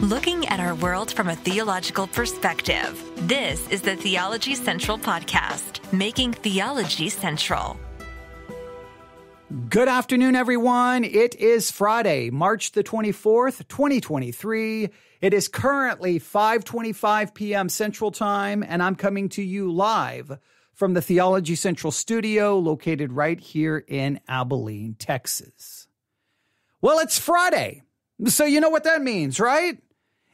Looking at our world from a theological perspective. This is the Theology Central Podcast, making theology central. Good afternoon, everyone. It is Friday, March the 24th, 2023. It is currently 5:25 p.m. Central Time, and I'm coming to you live from the Theology Central studio located right here in Abilene, Texas. Well, it's Friday, so you know what that means, right?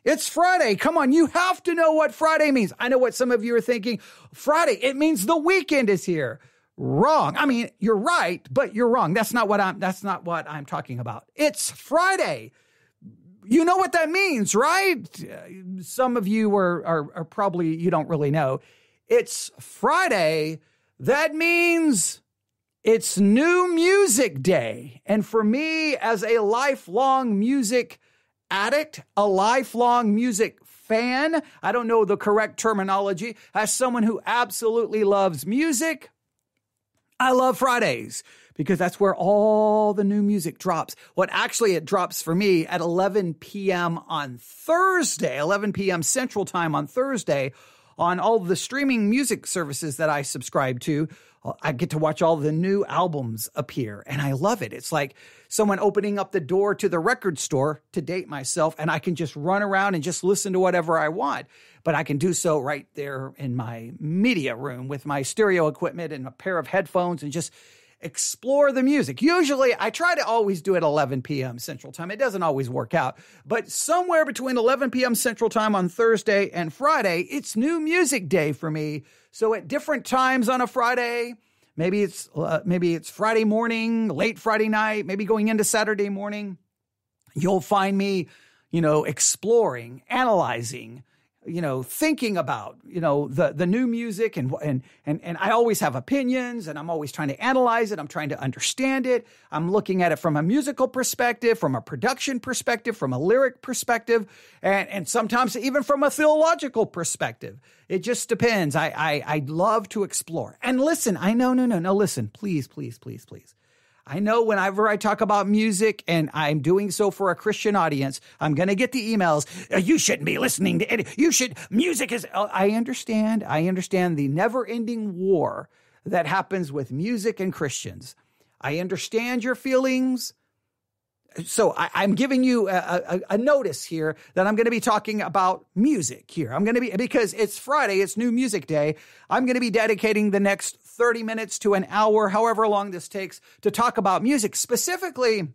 It's Friday. Come on, you have to know what Friday means. I know what some of you are thinking. Friday, it means the weekend is here. Wrong. I mean, you're right, but you're wrong. That's not what I'm talking about. It's Friday. You know what that means, right? Some of you are probably, you don't really know. It's Friday. That means it's New Music Day. And for me, as a lifelong music addict, a lifelong music fan, I don't know the correct terminology, as someone who absolutely loves music, I love Fridays because that's where all the new music drops. What actually it drops for me at 11 p.m. on Thursday, 11 p.m. Central Time on Thursday, on all the streaming music services that I subscribe to. I get to watch all the new albums appear, and I love it. It's like someone opening up the door to the record store, to date myself, and I can just run around and just listen to whatever I want. But I can do so right there in my media room with my stereo equipment and a pair of headphones and just explore the music. Usually, I try to always do it 11 p.m. Central Time. It doesn't always work out, but somewhere between 11 p.m. Central Time on Thursday and Friday, it's New Music Day for me. So at different times on a Friday, maybe it's Friday morning, late Friday night, maybe going into Saturday morning, you'll find me, exploring, analyzing, thinking about, the new music and I always have opinions and I'm always trying to analyze it. I'm trying to understand it. I'm looking at it from a musical perspective, from a production perspective, from a lyric perspective, and sometimes even from a theological perspective. It just depends. I love to explore and listen. Listen, please. I know whenever I talk about music and I'm doing so for a Christian audience, I'm going to get the emails. You shouldn't be listening to it. Music is, I understand the never ending war that happens with music and Christians. I understand your feelings. So I'm giving you a notice here that I'm going to be talking about music here. Because it's Friday, it's New Music Day. I'm going to be dedicating the next 30 minutes to an hour, however long this takes, to talk about music specifically.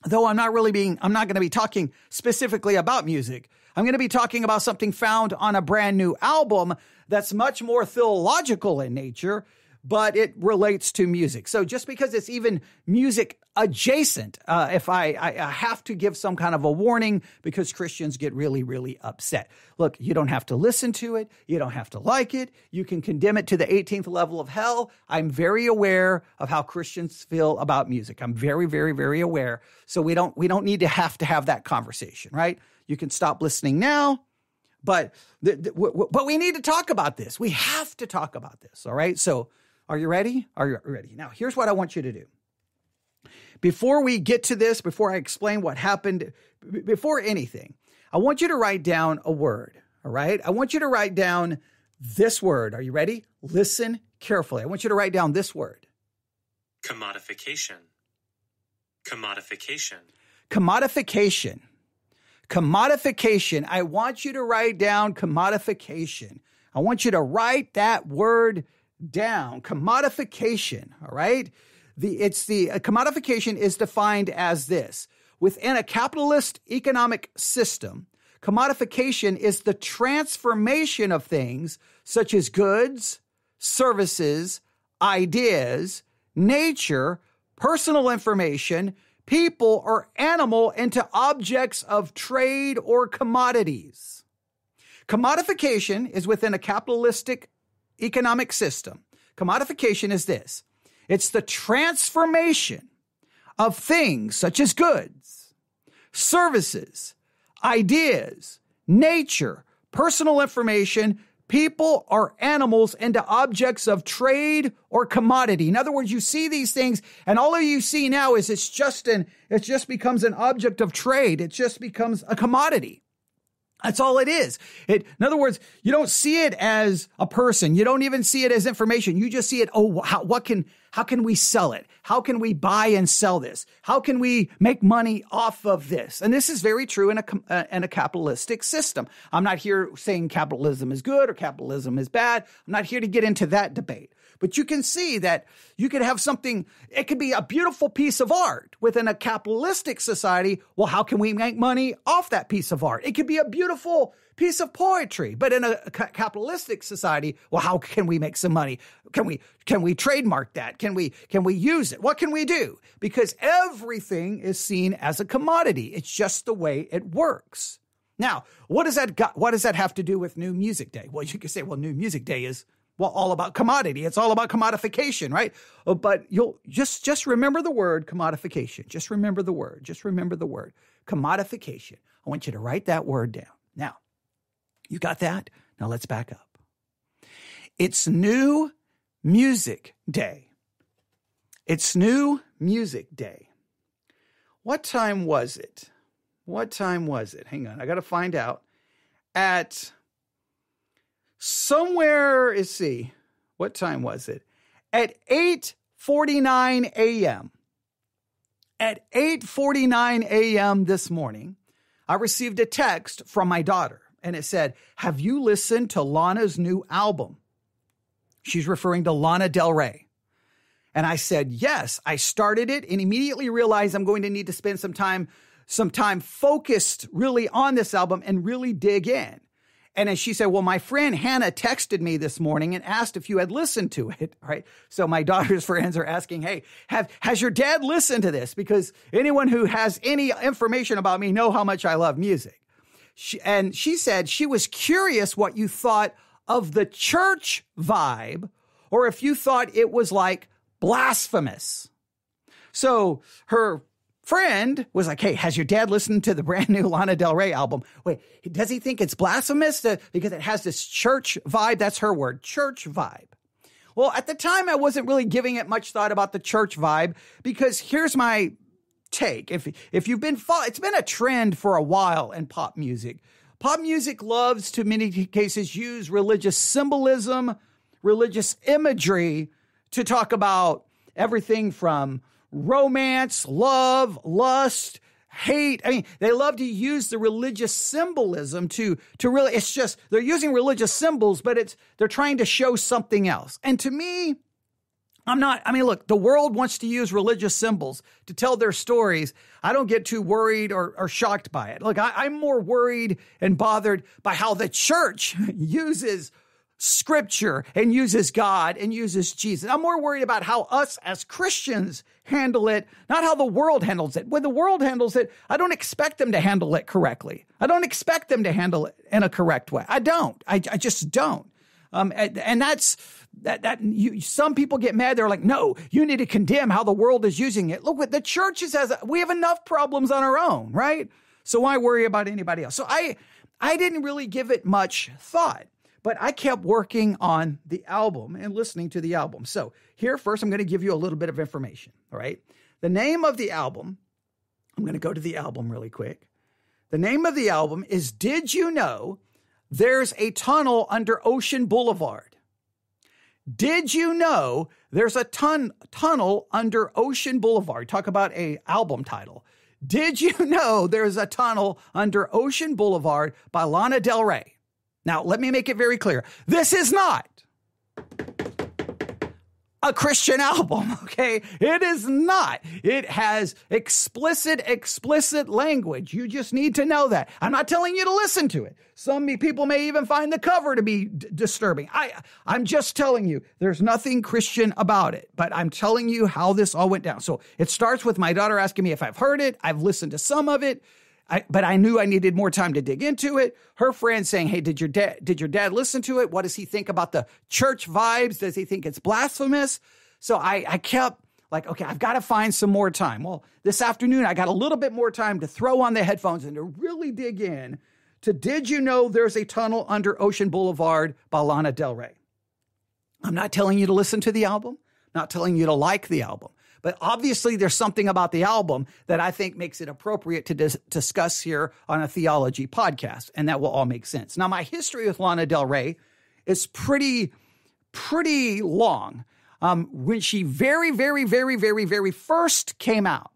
Though I'm not going to be talking specifically about music. I'm going to be talking about something found on a brand new album that's much more theological in nature, but it relates to music. So just because it's even music adjacent, if I have to give some kind of a warning because Christians get really, really upset. Look, you don't have to listen to it. You don't have to like it. You can condemn it to the 18th level of hell. I'm very aware of how Christians feel about music. I'm very, very, very aware. So we don't need to have that conversation, right? You can stop listening now. But we need to talk about this. We have to talk about this, all right? So are you ready? Are you ready? Now, here's what I want you to do. Before we get to this, before I explain what happened, before anything, I want you to write down a word, all right? I want you to write down this word. Are you ready? Listen carefully. I want you to write down this word. Commodification. Commodification. Commodification. Commodification. I want you to write down commodification. I want you to write that word down. Commodification, all right? Commodification is defined as this. Within a capitalist economic system, commodification is the transformation of things such as goods, services, ideas, nature, personal information, people, or animal into objects of trade or commodities. Commodification is within a capitalistic economic system. Commodification is this. It's the transformation of things such as goods, services, ideas, nature, personal information, people or animals into objects of trade or commodity. In other words, you see these things and all of you see now is it just becomes an object of trade. It just becomes a commodity. That's all it is. In other words, you don't see it as a person. You don't even see it as information. You just see it. Oh, how can we sell it? How can we buy and sell this? How can we make money off of this? And this is very true in a capitalistic system. I'm not here saying capitalism is good or capitalism is bad. I'm not here to get into that debate. But you can see that you could have something, it could be a beautiful piece of art within a capitalistic society. Well, how can we make money off that piece of art? It could be a beautiful piece of poetry, but in a capitalistic society, well, how can we make some money? Can we trademark that? Can we use it? What can we do? Because everything is seen as a commodity. It's just the way it works. Now, what does that have to do with New Music Day? Well, you could say, well, New Music Day is all about commodity. It's all about commodification, right? But you'll just remember the word commodification. Just remember the word. Just remember the word commodification. I want you to write that word down. Now, you got that? Now let's back up. It's New Music Day. It's New Music Day. What time was it? What time was it? Hang on, I got to find out. At somewhere, let's see, what time was it? At 8:49 a.m. At 8:49 a.m. this morning, I received a text from my daughter, and it said, have you listened to Lana's new album? She's referring to Lana Del Rey. And I said, yes, I started it and immediately realized I'm going to need to spend some time focused really on this album and really dig in. And then she said, well, my friend Hannah texted me this morning and asked if you had listened to it, right? So my daughter's friends are asking, hey, has your dad listened to this? Because anyone who has any information about me know how much I love music. She said she was curious what you thought of the church vibe, or if you thought it was like blasphemous. So her friend was like, hey, has your dad listened to the brand new Lana Del Rey album? Wait, does he think it's blasphemous because it has this church vibe? That's her word, church vibe. Well, at the time, I wasn't really giving it much thought about the church vibe, because here's my take. If you've been it's been a trend for a while in pop music. Pop music loves to many cases use religious symbolism, religious imagery to talk about everything from romance, love, lust, hate. I mean, they love to use the religious symbolism to really, it's just, they're using religious symbols, but they're trying to show something else. And to me, look, the world wants to use religious symbols to tell their stories. I don't get too worried or shocked by it. Look, I'm more worried and bothered by how the church uses Scripture and uses God and uses Jesus. I'm more worried about how us as Christians handle it, not how the world handles it. When the world handles it, I don't expect them to handle it correctly. I don't expect them to handle it in a correct way. I don't. I just don't. And that's that. Some people get mad. They're like, no, you need to condemn how the world is using it. Look, what the church we have enough problems on our own, right? So why worry about anybody else? So I didn't really give it much thought. But I kept working on the album and listening to the album. So here first, I'm going to give you a little bit of information, all right? The name of the album, I'm going to go to the album really quick. The name of the album is Did You Know There's a Tunnel Under Ocean Boulevard? Did you know there's a tunnel under Ocean Boulevard? Talk about an album title. Did you know there's a tunnel under Ocean Boulevard by Lana Del Rey? Now, let me make it very clear. This is not a Christian album, okay? It is not. It has explicit language. You just need to know that. I'm not telling you to listen to it. Some people may even find the cover to be disturbing. I'm just telling you, there's nothing Christian about it, but I'm telling you how this all went down. So it starts with my daughter asking me if I've heard it. I've listened to some of it. But I knew I needed more time to dig into it. Her friend saying, hey, did your dad listen to it? What does he think about the church vibes? Does he think it's blasphemous? So I kept like, okay, I've got to find some more time. Well, this afternoon, I got a little bit more time to throw on the headphones and to really dig in to Did You Know There's a Tunnel Under Ocean Boulevard by Lana Del Rey. I'm not telling you to listen to the album, not telling you to like the album, But obviously there's something about the album that I think makes it appropriate to discuss here on a theology podcast, and that will all make sense. Now, my history with Lana Del Rey is pretty long. When she very first came out,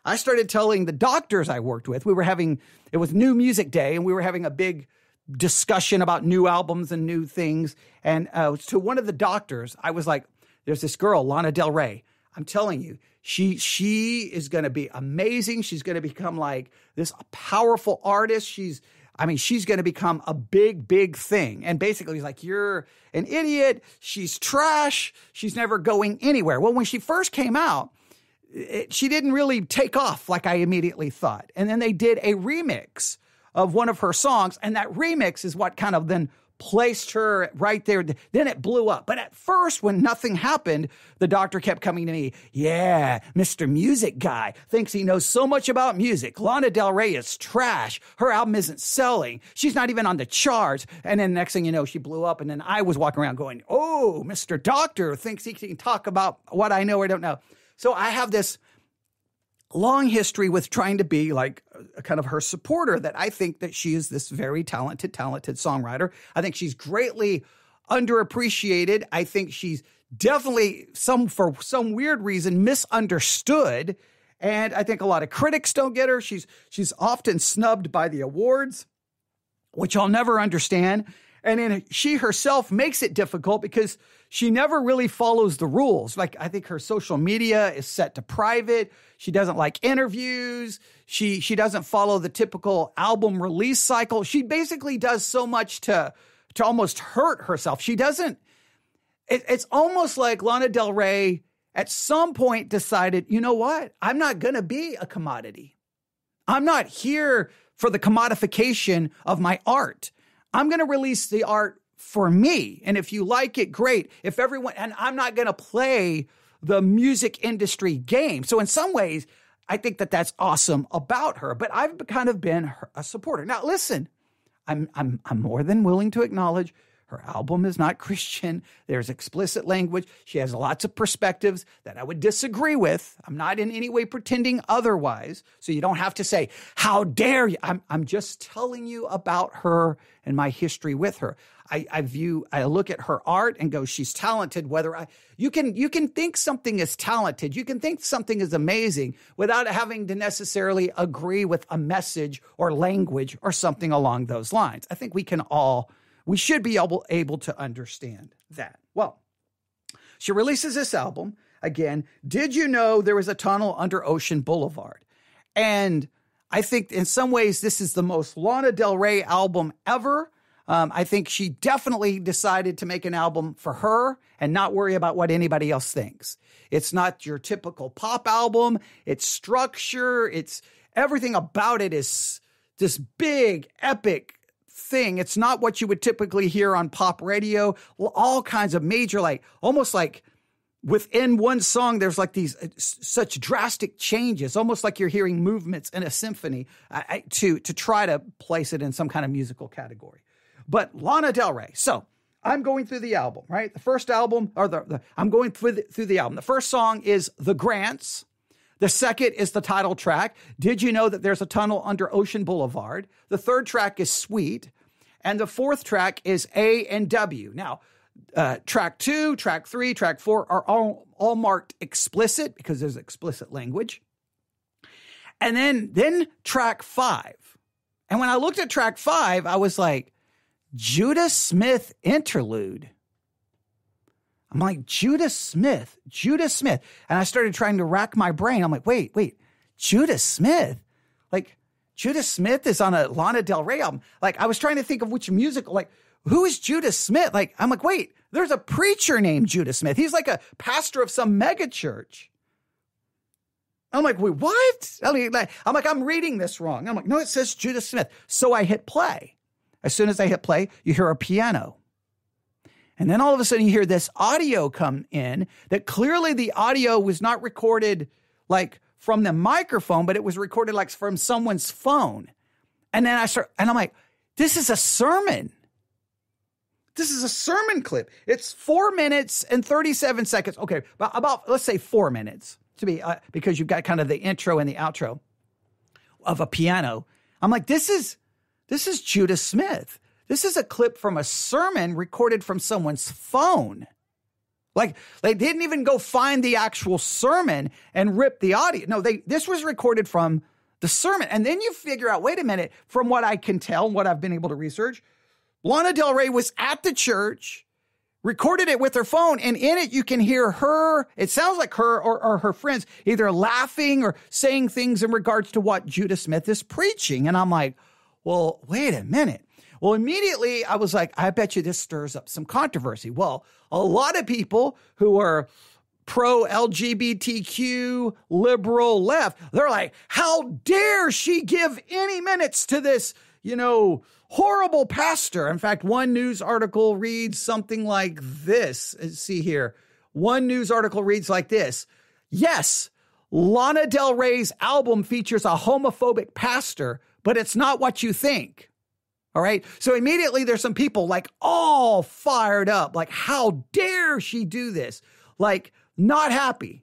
I started telling the doctors I worked with, it was New Music Day, and we were having a big discussion about new albums and new things. And to one of the doctors, I was like, there's this girl, Lana Del Rey. I'm telling you, she is going to be amazing. She's going to become like this powerful artist. She's going to become a big thing. And basically he's like, you're an idiot. She's trash. She's never going anywhere. Well, when she first came out, she didn't really take off like I immediately thought. And then they did a remix of one of her songs. And that remix is what kind of then placed her right there. Then it blew up. But at first, when nothing happened, the doctor kept coming to me. Yeah, Mr. Music Guy thinks he knows so much about music. Lana Del Rey is trash. Her album isn't selling. She's not even on the charts. And then next thing you know, she blew up. And then I was walking around going, oh, Mr. Doctor thinks he can talk about what I know or don't know. So I have this long history with trying to be like a kind of her supporter, that I think that she is this very talented songwriter. I think she's greatly underappreciated. I think she's definitely for some weird reason misunderstood. And I think a lot of critics don't get her. She's often snubbed by the awards, which I'll never understand. And then she herself makes it difficult because she never really follows the rules. Like, I think her social media is set to private. She doesn't like interviews. She doesn't follow the typical album release cycle. She basically does so much to almost hurt herself. She doesn't, it's almost like Lana Del Rey at some point decided, you know what? I'm not going to be a commodity. I'm not here for the commodification of my art. I'm going to release the art for me. And if you like it, great. And I'm not going to play the music industry game. So in some ways, I think that that's awesome about her, but I've kind of been a supporter. Now, listen, I'm more than willing to acknowledge her album is not Christian. There's explicit language. She has lots of perspectives that I would disagree with. I'm not in any way pretending otherwise. So you don't have to say, how dare you? I'm just telling you about her and my history with her. I look at her art and go, she's talented. You can think something is talented. You can think something is amazing without having to necessarily agree with a message or language or something along those lines. I think we should be able to understand that. Well, she releases this album. Again, did you know there was a tunnel under Ocean Boulevard? And I think in some ways this is the most Lana Del Rey album ever. I think she definitely decided to make an album for her and not worry about what anybody else thinks. It's not your typical pop album. It's structure. It's everything about it is this big, epic thing. It's not what you would typically hear on pop radio. All kinds of major, almost like within one song, there's like these such drastic changes, almost like you're hearing movements in a symphony to try to place it in some kind of musical category. But Lana Del Rey. So I'm going through the album, right? The first album, I'm going through the album. The first song is The Grants. The second is the title track. Did you know that there's a tunnel under Ocean Boulevard? The third track is Sweet. And the fourth track is A and W. Now, track 2, track 3, track 4 are all marked explicit because there's explicit language. And then track 5. And when I looked at track 5, I was like, Judas Smith interlude. I'm like, Judas Smith. And I started trying to rack my brain. I'm like, wait, Judas Smith? Like, Judas Smith is on a Lana Del Rey album. Like, I was trying to think of which musical, like, who is Judas Smith? Like, I'm like, wait, there's a preacher named Judas Smith. He's like a pastor of some mega church. I'm like, wait, what? I'm like, I'm reading this wrong. I'm like, no, it says Judas Smith. So I hit play. As soon as I hit play, you hear a piano. And then all of a sudden you hear this audio come in that clearly the audio was not recorded like from the microphone, but it was recorded like from someone's phone. And then I'm like, this is a sermon. This is a sermon clip. It's 4 minutes and 37 seconds. Okay, about let's say 4 minutes. to me because you've got kind of the intro and the outro of a piano. I'm like, this is Judah Smith. This is a clip from a sermon recorded from someone's phone. Like, they didn't even go find the actual sermon and rip the audio. No, this was recorded from the sermon. And then you figure out, wait a minute, from what I can tell, what I've been able to research, Lana Del Rey was at the church, recorded it with her phone, and in it you can hear her, it sounds like her or her friends either laughing or saying things in regards to what Judah Smith is preaching. And I'm like, well, wait a minute. Well, immediately I was like, I bet you this stirs up some controversy. Well, a lot of people who are pro-LGBTQ, liberal, left, they're like, how dare she give any minutes to this, horrible pastor. In fact, one news article reads something like this. Let's see here. One news article reads like this. Yes, Lana Del Rey's album features a homophobic pastor, but it's not what you think. All right. So immediately there's some people like all fired up, like, how dare she do this? Like, not happy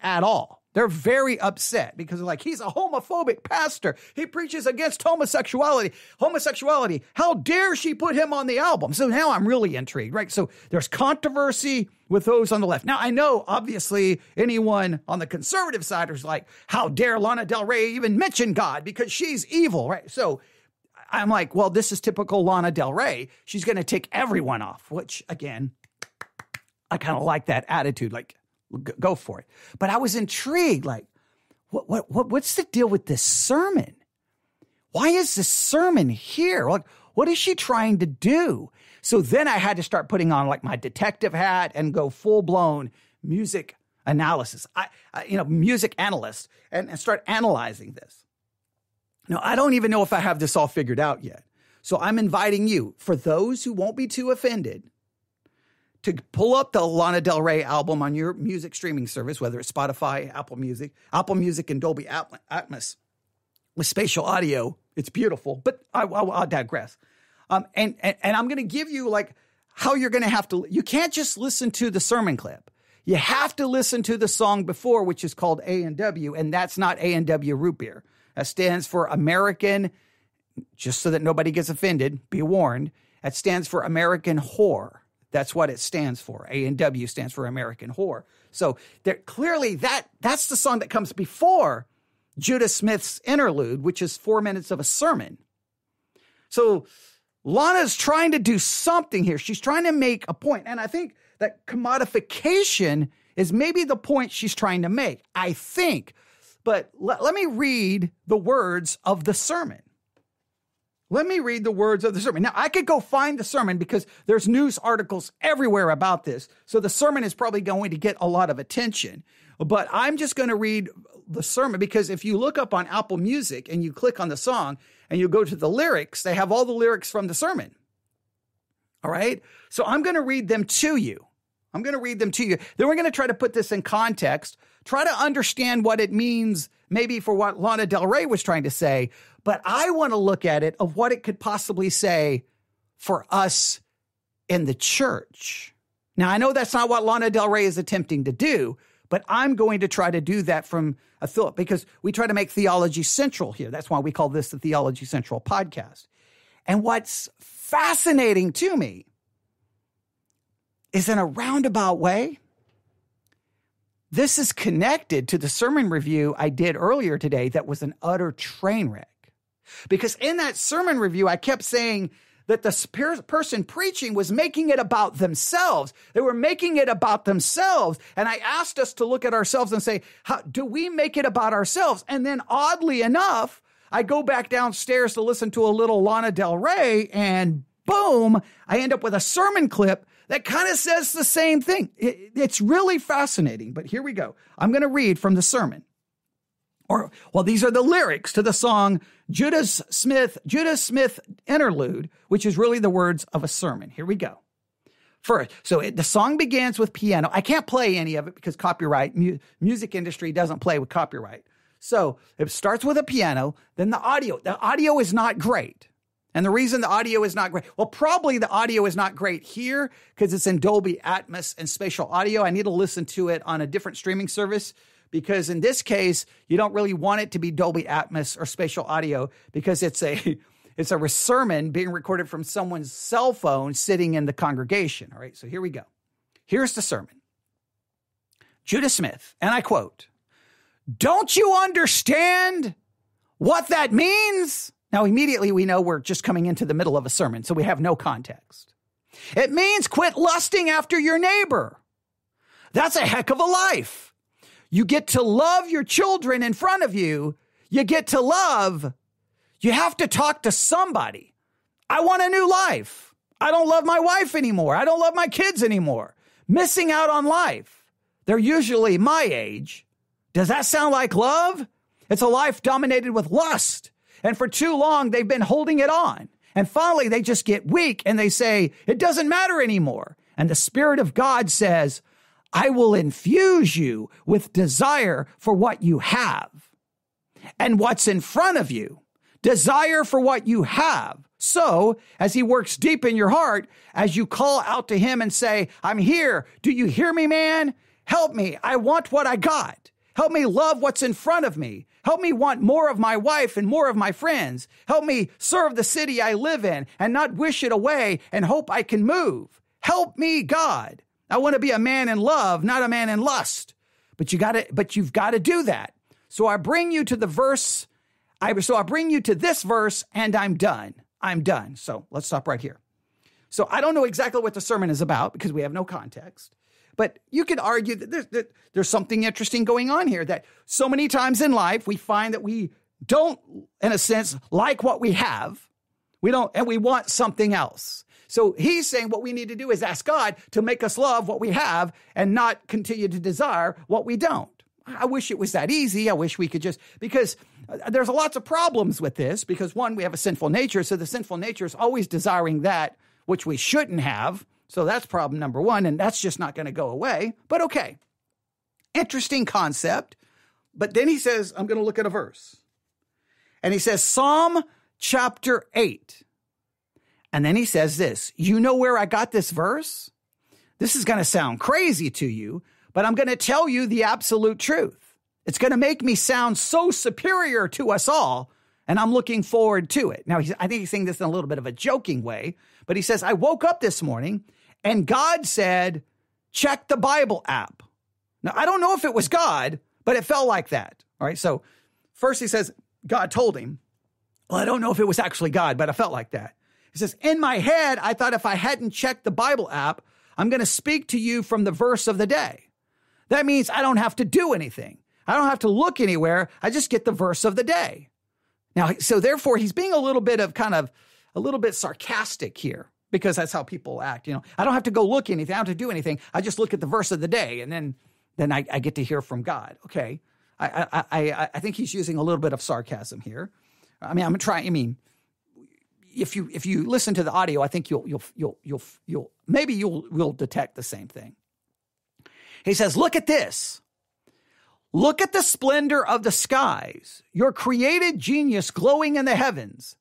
at all. They're very upset because they're like, he's a homophobic pastor. He preaches against homosexuality. How dare she put him on the album? So now I'm really intrigued, right? So there's controversy with those on the left. Now, I know, obviously, anyone on the conservative side is like, how dare Lana Del Rey even mention God because she's evil, right? So I'm like, well, this is typical Lana Del Rey. She's going to tick everyone off, which, again, I kind of like that attitude, like, go for it. But I was intrigued, like, what's the deal with this sermon? Why is this sermon here? Like, what is she trying to do? So then I had to start putting on like my detective hat and go full-blown music analysis, music analyst, and start analyzing this. Now, I don't even know if I have this all figured out yet. So I'm inviting you, for those who won't be too offended, to pull up the Lana Del Rey album on your music streaming service, whether it's Spotify, Apple Music, and Dolby Atmos with spatial audio. It's beautiful, but I'll digress. And I'm going to give you like how you're going to have to, you can't just listen to the sermon clip. You have to listen to the song before, which is called A&W, and that's not A&W root beer. That stands for American, just so that nobody gets offended, be warned, that stands for American Whore. That's what it stands for. A&W stands for American Whore. So clearly that's the song that comes before Judah Smith's interlude, which is 4 minutes of a sermon. So Lana's trying to do something here. She's trying to make a point. And I think that commodification is maybe the point she's trying to make. I think. But let me read the words of the sermon. Now, I could go find the sermon because there's news articles everywhere about this. So the sermon is probably going to get a lot of attention. But I'm just going to read the sermon because if you look up on Apple Music and you click on the song and you go to the lyrics, they have all the lyrics from the sermon. All right? So I'm going to read them to you. Then we're going to try to put this in context, try to understand what it means maybe for what Lana Del Rey was trying to say, but I want to look at it of what it could possibly say for us in the church. Now, I know that's not what Lana Del Rey is attempting to do, but I'm going to try to do that from a thought because we try to make theology central here. That's why we call this the Theology Central podcast. And what's fascinating to me is in a roundabout way, this is connected to the sermon review I did earlier today that was an utter train wreck. Because in that sermon review, I kept saying that the person preaching was making it about themselves. They were making it about themselves. And I asked us to look at ourselves and say, how do we make it about ourselves? And then oddly enough, I go back downstairs to listen to a little Lana Del Rey and boom, I end up with a sermon clip that kind of says the same thing. It's really fascinating, but here we go. I'm going to read from the sermon. These are the lyrics to the song Judah Smith Interlude, which is really the words of a sermon. Here we go. First, the song begins with piano. I can't play any of it because copyright, music industry doesn't play with copyright. So it starts with a piano, then the audio. The audio is not great. And the reason the audio is not great, well, probably the audio is not great here because it's in Dolby Atmos and spatial audio. I need to listen to it on a different streaming service because in this case, you don't really want it to be Dolby Atmos or spatial audio because it's a sermon being recorded from someone's cell phone sitting in the congregation. All right, so here we go. Here's the sermon. Judah Smith, and I quote, "Don't you understand what that means?" Now, immediately we know we're just coming into the middle of a sermon, so we have no context. "It means quit lusting after your neighbor. That's a heck of a life. You get to love your children in front of you. You get to love. You have to talk to somebody. I want a new life. I don't love my wife anymore. I don't love my kids anymore. Missing out on life. They're usually my age. Does that sound like love? It's a life dominated with lust. And for too long, they've been holding it on. And finally, they just get weak and they say, it doesn't matter anymore. And the Spirit of God says, I will infuse you with desire for what you have and what's in front of you. Desire for what you have. So, as he works deep in your heart, as you call out to him and say, I'm here. Do you hear me, man? Help me. I want what I got. Help me love what's in front of me. Help me want more of my wife and more of my friends. Help me serve the city I live in and not wish it away and hope I can move. Help me, God. I want to be a man in love, not a man in lust. But you've got to do that. So I bring you to the verse. I bring you to this verse and I'm done. I'm done. So let's stop right here. So I don't know exactly what the sermon is about because we have no context. But you could argue that there's something interesting going on here, that so many times in life we find that we don't, in a sense, like what we have. We don't, and we want something else. So he's saying what we need to do is ask God to make us love what we have and not continue to desire what we don't. I wish it was that easy. I wish we could just, because there's lots of problems with this, because one, we have a sinful nature. So the sinful nature is always desiring that which we shouldn't have. So that's problem number one, and that's just not going to go away. But okay, interesting concept. But then he says, I'm going to look at a verse. And he says, Psalm chapter 8. And then he says this, you know where I got this verse? This is going to sound crazy to you, but I'm going to tell you the absolute truth. It's going to make me sound so superior to us all, and I'm looking forward to it. Now, I think he's saying this in a little bit of a joking way, but he says, I woke up this morning and God said, check the Bible app. Now, I don't know if it was God, but it felt like that. All right. So first he says, God told him. Well, I don't know if it was actually God, but I felt like that. He says, in my head, I thought if I hadn't checked the Bible app, I'm going to speak to you from the verse of the day. That means I don't have to do anything. I don't have to look anywhere. I just get the verse of the day. Now, so therefore, he's being a little bit sarcastic here, because that's how people act. You know, I don't have to go look anything. I don't have to do anything. I just look at the verse of the day, and then I get to hear from God. Okay, I think he's using a little bit of sarcasm here. I mean, I'm trying. I mean, if you listen to the audio, I think you'll detect the same thing. He says, "Look at this. Look at the splendor of the skies. Your created genius glowing in the heavens."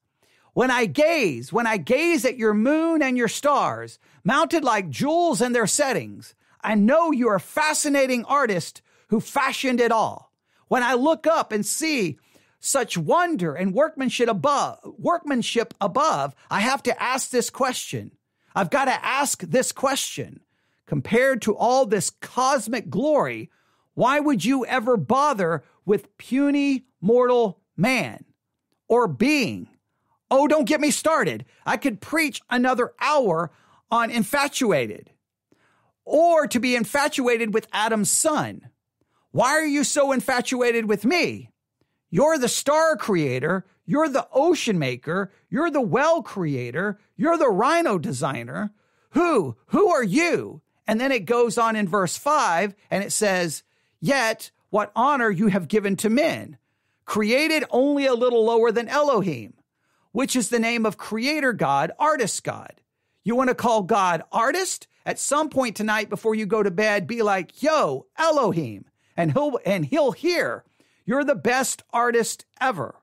When I gaze at your moon and your stars, mounted like jewels in their settings, I know you are a fascinating artist who fashioned it all. When I look up and see such wonder and workmanship above, I have to ask this question. I've got to ask this question. Compared to all this cosmic glory, why would you ever bother with puny mortal man or being? Oh, don't get me started. I could preach another hour on infatuated, or to be infatuated with Adam's son. Why are you so infatuated with me? You're the star creator. You're the ocean maker. You're the well creator. You're the rhino designer. Who are you? And then it goes on in verse 5 and it says, yet what honor you have given to men, created only a little lower than Elohim, which is the name of creator God, artist God. You want to call God artist? At some point tonight before you go to bed, be like, yo, Elohim, and he'll hear, you're the best artist ever.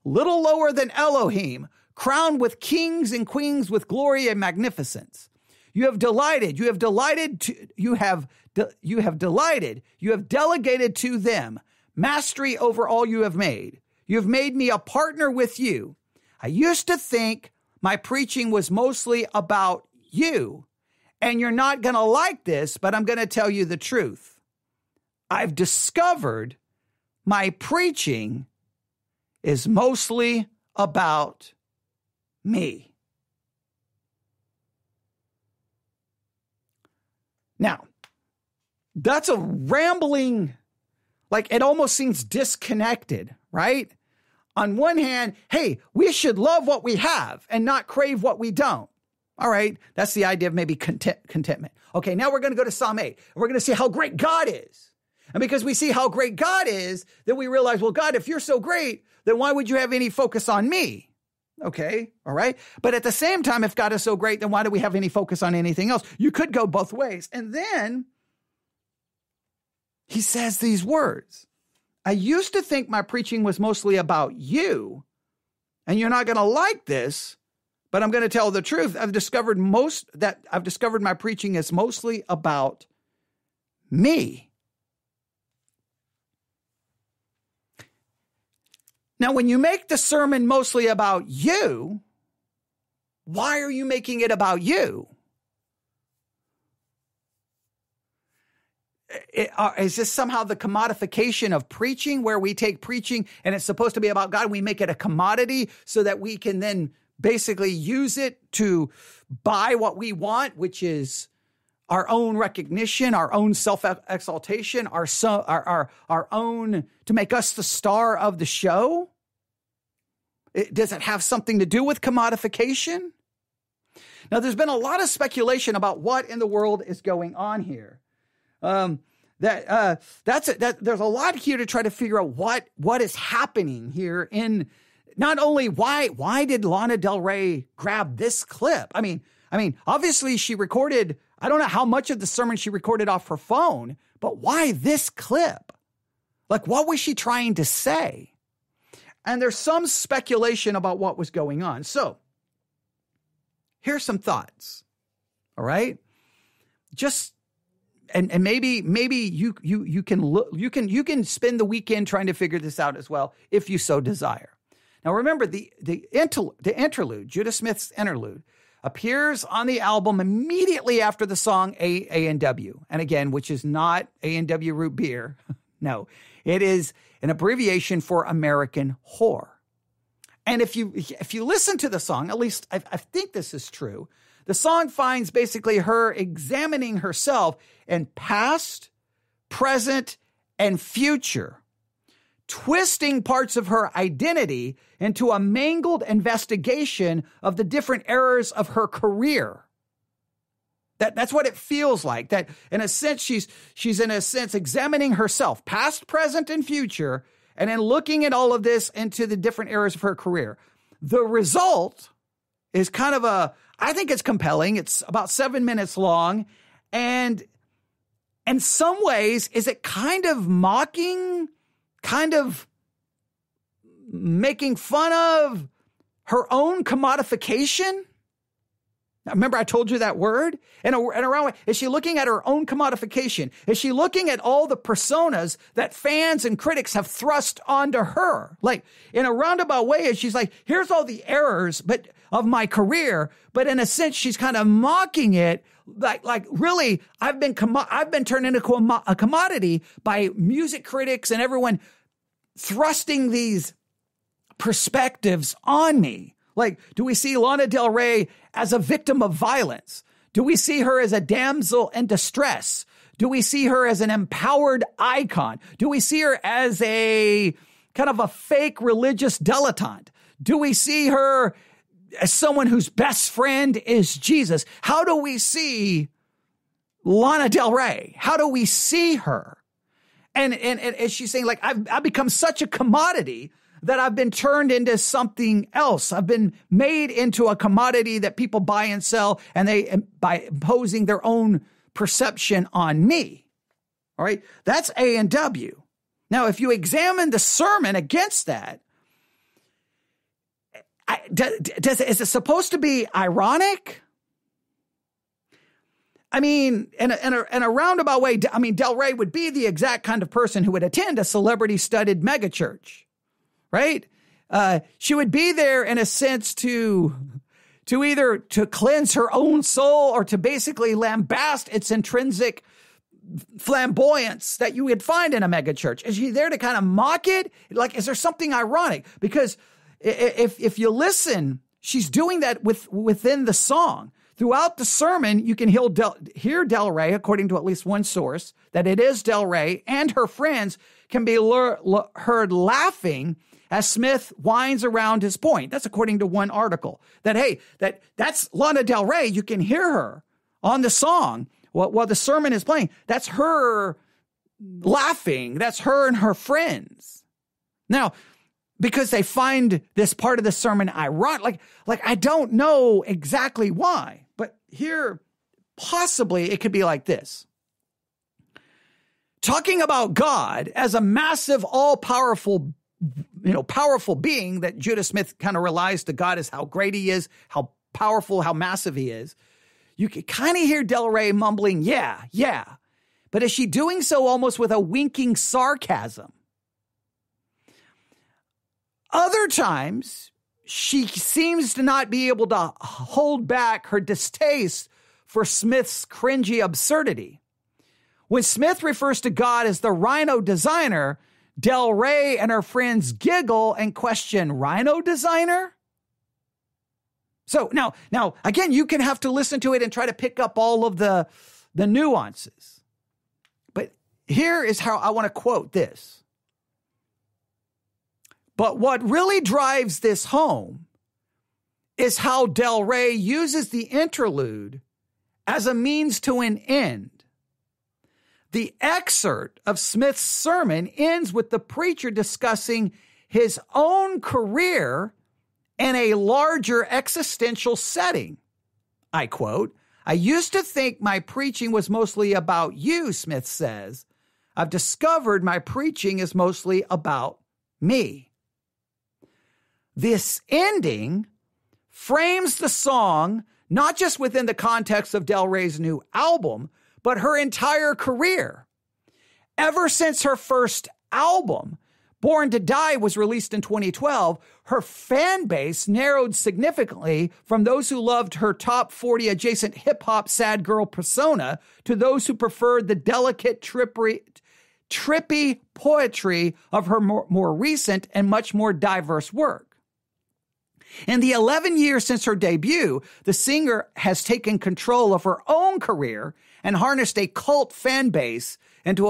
Little lower than Elohim, crowned with kings and queens with glory and magnificence. You have delighted. You have delegated to them mastery over all you have made. You have made me a partner with you. I used to think my preaching was mostly about you, and you're not going to like this, but I'm going to tell you the truth. I've discovered my preaching is mostly about me. Now, that's a rambling, like it almost seems disconnected, right? On one hand, hey, we should love what we have and not crave what we don't. All right, that's the idea of maybe contentment. Okay, now we're going to go to Psalm 8. We're going to see how great God is. And because we see how great God is, then we realize, well, God, if you're so great, then why would you have any focus on me? Okay, all right. But at the same time, if God is so great, then why do we have any focus on anything else? You could go both ways. And then he says these words. I used to think my preaching was mostly about you, and you're not going to like this, but I'm going to tell the truth. I've discovered my preaching is mostly about me. Now, when you make the sermon mostly about you, why are you making it about you? Is this somehow the commodification of preaching, where we take preaching and it's supposed to be about God? We make it a commodity so that we can then basically use it to buy what we want, which is our own recognition, our own self-exaltation, our own, to make us the star of the show? Does it have something to do with commodification? Now, there's been a lot of speculation about what in the world is going on here. There's a lot here to try to figure out what is happening here. In not only why did Lana Del Rey grab this clip? I mean, obviously she recorded, I don't know how much of the sermon she recorded off her phone, but why this clip? Like, what was she trying to say? And there's some speculation about what was going on. So here's some thoughts. All right. And maybe you can spend the weekend trying to figure this out as well, if you so desire. Now, remember the interlude, Judah Smith's interlude, appears on the album immediately after the song A&W. And again, which is not A&W root beer. No, it is an abbreviation for American whore. And if you listen to the song, at least I think this is true, the song finds basically her examining herself in past, present, and future, twisting parts of her identity into a mangled investigation of the different eras of her career. That's what it feels like. That in a sense, she's in a sense examining herself, past, present, and future, and then looking at all of this into the different eras of her career. The result is kind of I think it's compelling. It's about 7 minutes long. And in some ways, is it kind of mocking, kind of making fun of her own commodification? Now, remember, I told you that word? And around, is she looking at her own commodification? Is she looking at all the personas that fans and critics have thrust onto her? Like, in a roundabout way, she's like, here's all the errors of my career, but in a sense, she's kind of mocking it. Like really, I've been turned into a commodity by music critics and everyone thrusting these perspectives on me. Like, do we see Lana Del Rey as a victim of violence? Do we see her as a damsel in distress? Do we see her as an empowered icon? Do we see her as a kind of a fake religious dilettante? Do we see her as someone whose best friend is Jesus? How do we see Lana Del Rey? How do we see her? And she's saying, like, I've become such a commodity that I've been turned into something else. I've been made into a commodity that people buy and sell, and by imposing their own perception on me. All right. That's A&W. Now, if you examine the sermon against that, is it supposed to be ironic? I mean, in a roundabout way, I mean, Del Rey would be the exact kind of person who would attend a celebrity-studded megachurch, right? She would be there in a sense to either to cleanse her own soul or to basically lambast its intrinsic flamboyance that you would find in a megachurch. Is she there to kind of mock it? Like, is there something ironic? Because if you listen, she's doing that within the song. Throughout the sermon, you can hear Del Rey, according to at least one source, that it is Del Rey and her friends can be heard laughing as Smith winds around his point. That's according to one article. That, hey, that's Lana Del Rey. You can hear her on the song while the sermon is playing. That's her laughing. That's her and her friends. Now, because they find this part of the sermon ironic, like I don't know exactly why, but here, possibly it could be like this. Talking about God as a massive, all-powerful, powerful being that Judah Smith kind of relies to God as how great he is, how powerful, how massive he is. You can kind of hear Del Rey mumbling, yeah. But is she doing so almost with a winking sarcasm? Other times, she seems to not be able to hold back her distaste for Smith's cringy absurdity. When Smith refers to God as the rhino designer, Del Rey and her friends giggle and question, rhino designer? So now, again, you can have to listen to it and try to pick up all of the nuances. But here is how I want to quote this. But what really drives this home is how Del Rey uses the interlude as a means to an end. The excerpt of Smith's sermon ends with the preacher discussing his own career in a larger existential setting. I quote, "I used to think my preaching was mostly about you," Smith says. "I've discovered my preaching is mostly about me." This ending frames the song not just within the context of Del Rey's new album, but her entire career. Ever since her first album, Born to Die, was released in 2012, her fan base narrowed significantly from those who loved her top 40 adjacent hip-hop sad girl persona to those who preferred the delicate, trippy poetry of her more recent and much more diverse work. In the 11 years since her debut, the singer has taken control of her own career and harnessed a cult fan base into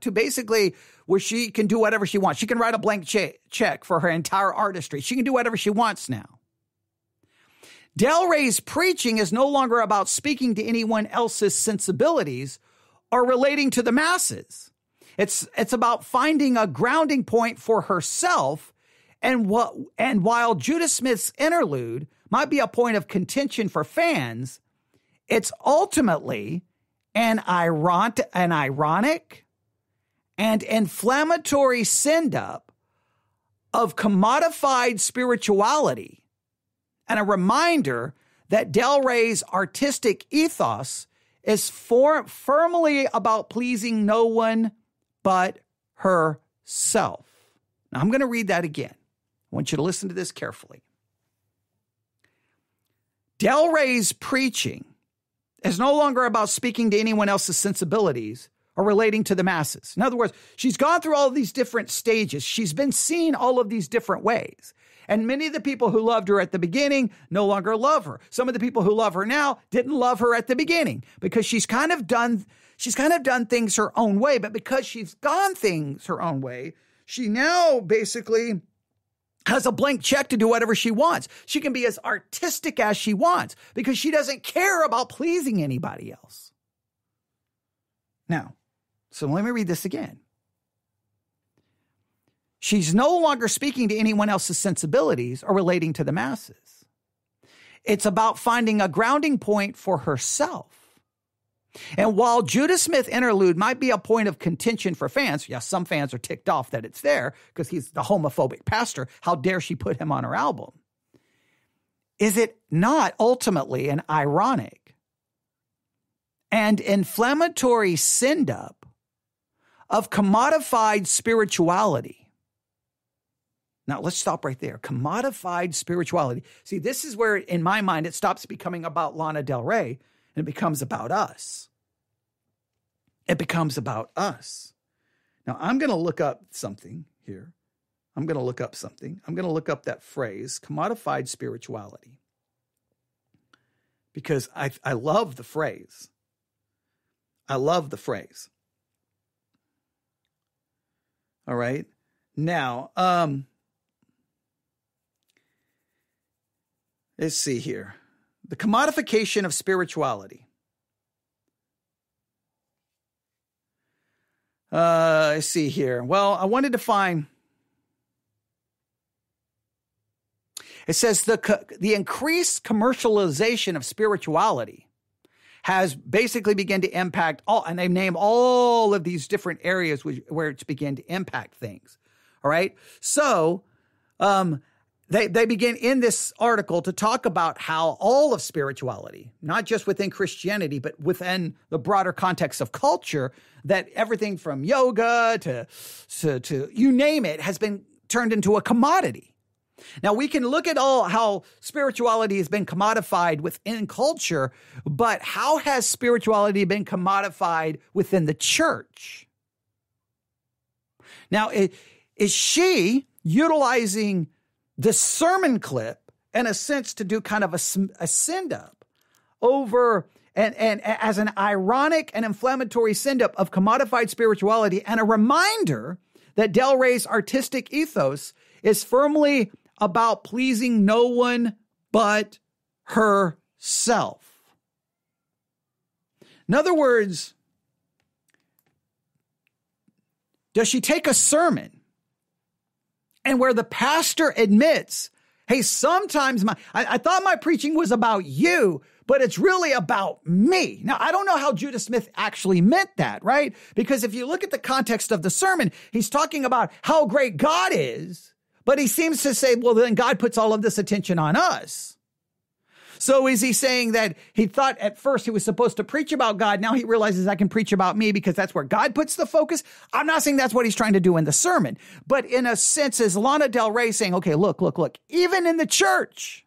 to basically where she can do whatever she wants. She can write a blank check for her entire artistry. She can do whatever she wants now. Del Rey's preaching is no longer about speaking to anyone else's sensibilities or relating to the masses. It's about finding a grounding point for herself. And while Judah Smith's interlude might be a point of contention for fans, it's ultimately an ironic and inflammatory send-up of commodified spirituality and a reminder that Del Rey's artistic ethos is firmly about pleasing no one but herself. Now, I'm going to read that again. I want you to listen to this carefully. Del Rey's preaching is no longer about speaking to anyone else's sensibilities or relating to the masses. In other words, she's gone through all of these different stages. She's been seen all of these different ways. And many of the people who loved her at the beginning no longer love her. Some of the people who love her now didn't love her at the beginning because she's kind of done things her own way. But because she's gone things her own way, she now basically has a blank check to do whatever she wants. She can be as artistic as she wants because she doesn't care about pleasing anybody else. Now, so let me read this again. She's no longer speaking to anyone else's sensibilities or relating to the masses. It's about finding a grounding point for herself. And while Judah Smith interlude might be a point of contention for fans, yes, some fans are ticked off that it's there because he's the homophobic pastor. How dare she put him on her album? Is it not ultimately an ironic and inflammatory send-up of commodified spirituality. Now, let's stop right there. Commodified spirituality. See, this is where, in my mind, it stops becoming about Lana Del Rey and it becomes about us. It becomes about us. Now, I'm going to look up something here. I'm going to look up that phrase, commodified spirituality, because I love the phrase. I love the phrase. All right. Now, let's see here. The commodification of spirituality. Let's see here. Well, I wanted to find. It says the increased commercialization of spirituality has basically begun to impact all, and they name all of these different areas where it's begun to impact things. All right. So, they begin in this article to talk about how all of spirituality, not just within Christianity, but within the broader context of culture, that everything from yoga to you name it has been turned into a commodity. Now, we can look at how spirituality has been commodified within culture, but how has spirituality been commodified within the church? Now, is she utilizing the sermon clip in a sense to do kind of a send-up over and as an ironic and inflammatory send-up of commodified spirituality and a reminder that Del Rey's artistic ethos is firmly about pleasing no one but herself. In other words, does she take a sermon and where the pastor admits, hey, sometimes I thought my preaching was about you, but it's really about me. Now, I don't know how Judah Smith actually meant that, right? Because if you look at the context of the sermon, he's talking about how great God is, but he seems to say, well, then God puts all of this attention on us. So is he saying that he thought at first he was supposed to preach about God? Now he realizes I can preach about me because that's where God puts the focus. I'm not saying that's what he's trying to do in the sermon, but in a sense is Lana Del Rey saying, okay, look, even in the church,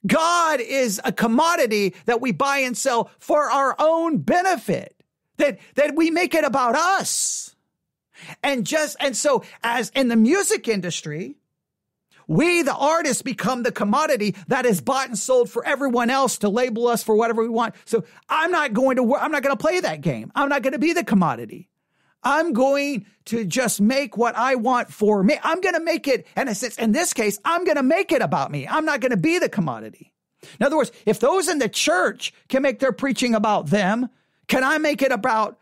God is a commodity that we buy and sell for our own benefit, that we make it about us. And so as in the music industry, we, the artists, become the commodity that is bought and sold for everyone else to label us for whatever we want. So I'm not going to play that game. I'm not going to be the commodity. I'm going to just make what I want for me. I'm going to make it, in a sense, in this case, I'm going to make it about me. I'm not going to be the commodity. In other words, if those in the church can make their preaching about them, can I make it about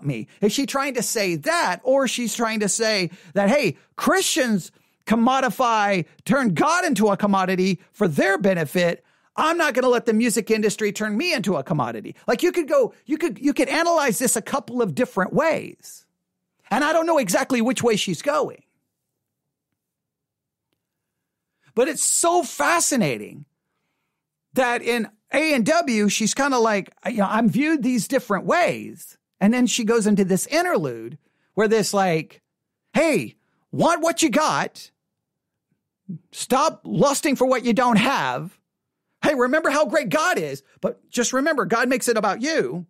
me? Is she trying to say that, or she's trying to say that, hey, Christians turn God into a commodity for their benefit. I'm not going to let the music industry turn me into a commodity. Like you could analyze this a couple of different ways. And I don't know exactly which way she's going. But it's so fascinating that in A&W, she's kind of like, I'm viewed these different ways. And then she goes into this interlude where this like, hey, want what you got. Stop lusting for what you don't have. Hey, remember how great God is, but just remember, God makes it about you.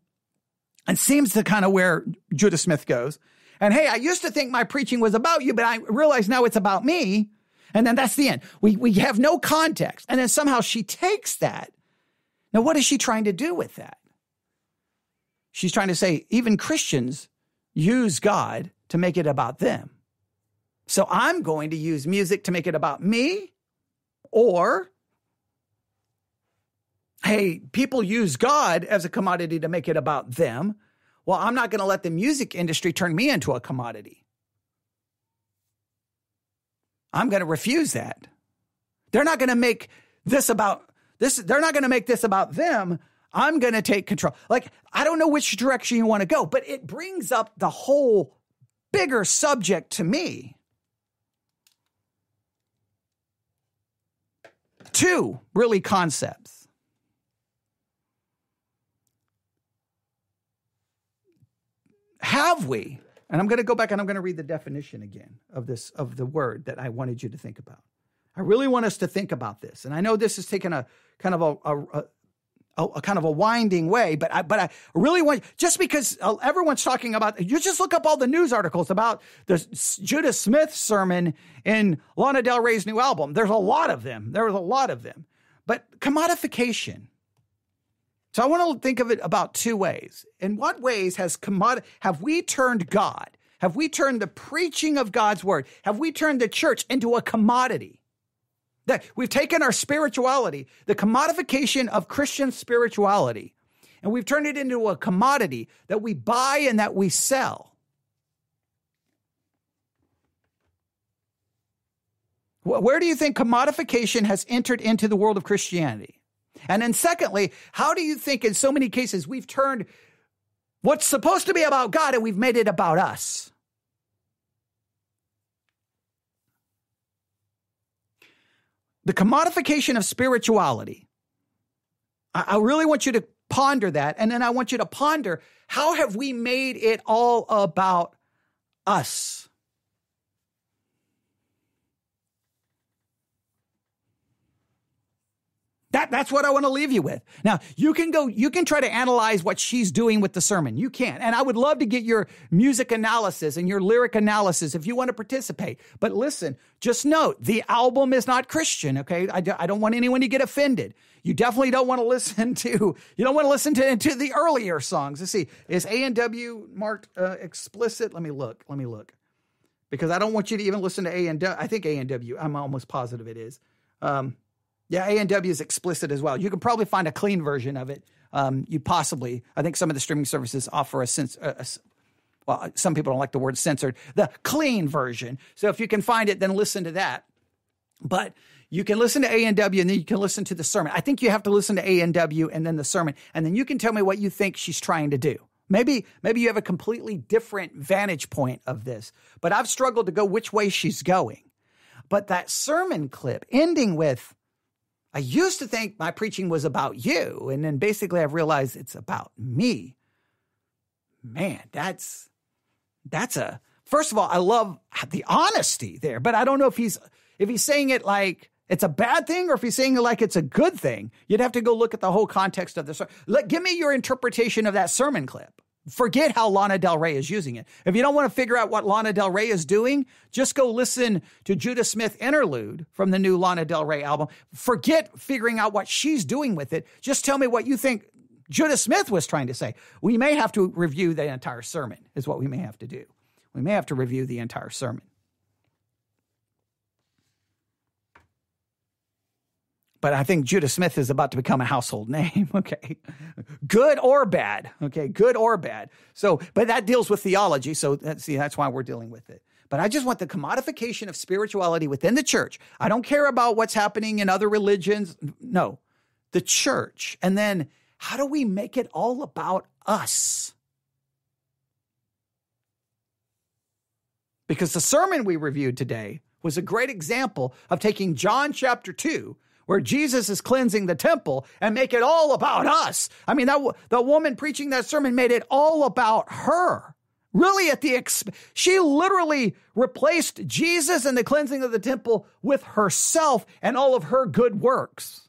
And seems to kind of where Judah Smith goes. And hey, I used to think my preaching was about you, but I realize now it's about me. And then that's the end. We have no context. And then somehow she takes that. Now, what is she trying to do with that? She's trying to say even Christians use God to make it about them. So I'm going to use music to make it about me, or, hey, people use God as a commodity to make it about them. Well, I'm not going to let the music industry turn me into a commodity. I'm going to refuse that. They're not going to make this about this. They're not going to make this about them. I'm going to take control. Like, I don't know which direction you want to go, but it brings up the whole bigger subject to me. two really concepts. Have we, and I'm going to go back and I'm going to read the definition again of the word that I wanted you to think about. I really want us to think about this. And I know this is taking a kind of a kind of a winding way, but I really want, just because everyone's talking about, you just look up all the news articles about the Judah Smith sermon in Lana Del Rey's new album. There's a lot of them. There's a lot of them. But commodification. So I want to think of it about two ways. In what ways have we turned God? Have we turned the preaching of God's word? Have we turned the church into a commodity? That we've taken our spirituality, the commodification of Christian spirituality, and we've turned it into a commodity that we buy and that we sell. Where do you think commodification has entered into the world of Christianity? And then secondly, how do you think in so many cases we've turned what's supposed to be about God and we've made it about us? The commodification of spirituality. I really want you to ponder that. And then I want you to ponder, how have we made it all about us? That's what I want to leave you with. Now, you can try to analyze what she's doing with the sermon. You can. And I would love to get your music analysis and your lyric analysis if you want to participate. But listen, just note, the album is not Christian, okay? I don't want anyone to get offended. You definitely don't want to listen to the earlier songs. Let's see, is A&W marked explicit? Let me look. Because I don't want you to even listen to A&W. I think A&W, I'm almost positive it is. Yeah, A&W is explicit as well. You can probably find a clean version of it. I think some of the streaming services offer well, some people don't like the word censored, the clean version. So if you can find it, then listen to that. But you can listen to A&W and then you can listen to the sermon. I think you have to listen to A&W and then the sermon, and then you can tell me what you think she's trying to do. Maybe you have a completely different vantage point of this, but I've struggled to go which way she's going. But that sermon clip ending with, I used to think my preaching was about you, and then basically I've realized it's about me. Man, that's first of all, I love the honesty there, but I don't know if he's saying it like it's a bad thing or if he's saying it like it's a good thing. You'd have to go look at the whole context of the sermon. Give me your interpretation of that sermon clip. Forget how Lana Del Rey is using it. If you don't want to figure out what Lana Del Rey is doing, just go listen to Judah Smith Interlude from the new Lana Del Rey album. Forget figuring out what she's doing with it. Just tell me what you think Judah Smith was trying to say. We may have to review the entire sermon is what we may have to do. We may have to review the entire sermon. But I think Judah Smith is about to become a household name, okay? Good or bad, okay? Good or bad. So, but that deals with theology, so that's why we're dealing with it. But I just want the commodification of spirituality within the church. I don't care about what's happening in other religions. No, the church. And then how do we make it all about us? Because the sermon we reviewed today was a great example of taking John chapter 2, where Jesus is cleansing the temple, and make it all about us. I mean, the woman preaching that sermon made it all about her. Really she literally replaced Jesus and the cleansing of the temple with herself and all of her good works.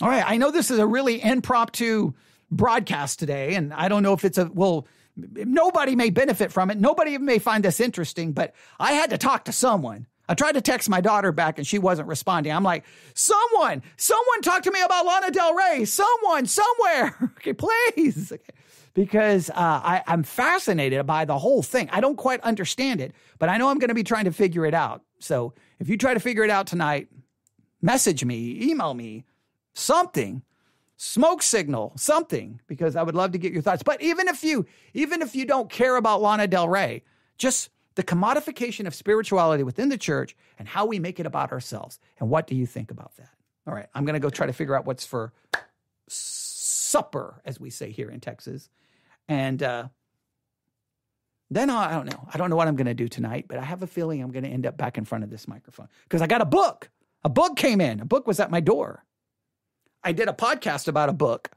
All right, I know this is a really impromptu broadcast today, and I don't know if nobody may benefit from it. Nobody may find this interesting, but I had to talk to someone. I tried to text my daughter back and she wasn't responding. I'm like, someone talk to me about Lana Del Rey. Someone, somewhere. Okay, please. Okay. Because I'm fascinated by the whole thing. I don't quite understand it, but I know I'm going to be trying to figure it out. So if you try to figure it out tonight, message me, email me, something. Smoke signal, something, because I would love to get your thoughts. But even if you don't care about Lana Del Rey, just the commodification of spirituality within the church and how we make it about ourselves. And what do you think about that? All right, I'm going to go try to figure out what's for supper, as we say here in Texas. And Then I don't know. I don't know what I'm going to do tonight, but I have a feeling I'm going to end up back in front of this microphone because I got a book. A book came in. A book was at my door. I did a podcast about a book.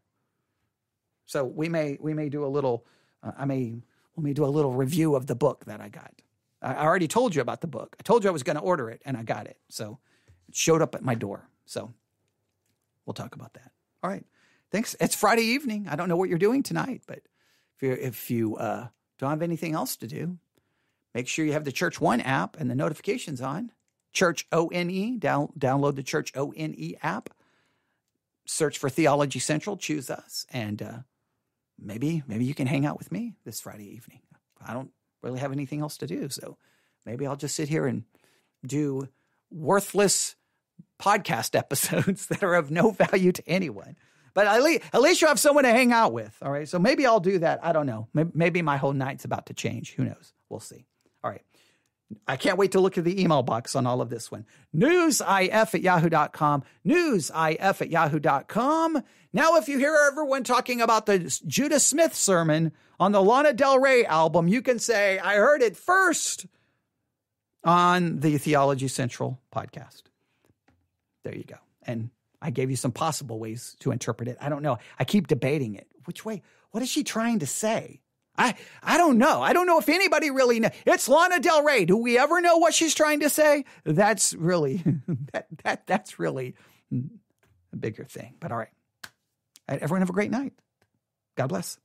So we may do a little, we may do a little review of the book that I got. I already told you about the book. I told you I was going to order it and I got it. So it showed up at my door. So we'll talk about that. All right. Thanks. It's Friday evening. I don't know what you're doing tonight, but if you don't have anything else to do, make sure you have the Church One app and the notifications on. Church ONE, download the Church ONE app. Search for Theology Central, choose us, and maybe you can hang out with me this Friday evening. I don't really have anything else to do, so maybe I'll just sit here and do worthless podcast episodes that are of no value to anyone. But at least you have someone to hang out with, all right? So maybe I'll do that. I don't know. Maybe my whole night's about to change. Who knows? We'll see. All right. I can't wait to look at the email box on all of this one. newsif@yahoo.com. newsif@yahoo.com. Now, if you hear everyone talking about the Judah Smith sermon on the Lana Del Rey album, you can say, I heard it first on the Theology Central podcast. There you go. And I gave you some possible ways to interpret it. I don't know. I keep debating it. Which way? What is she trying to say? I don't know. I don't know if anybody really knows. It's Lana Del Rey. Do we ever know what she's trying to say? That's really that's really a bigger thing. But all right. Everyone have a great night. God bless.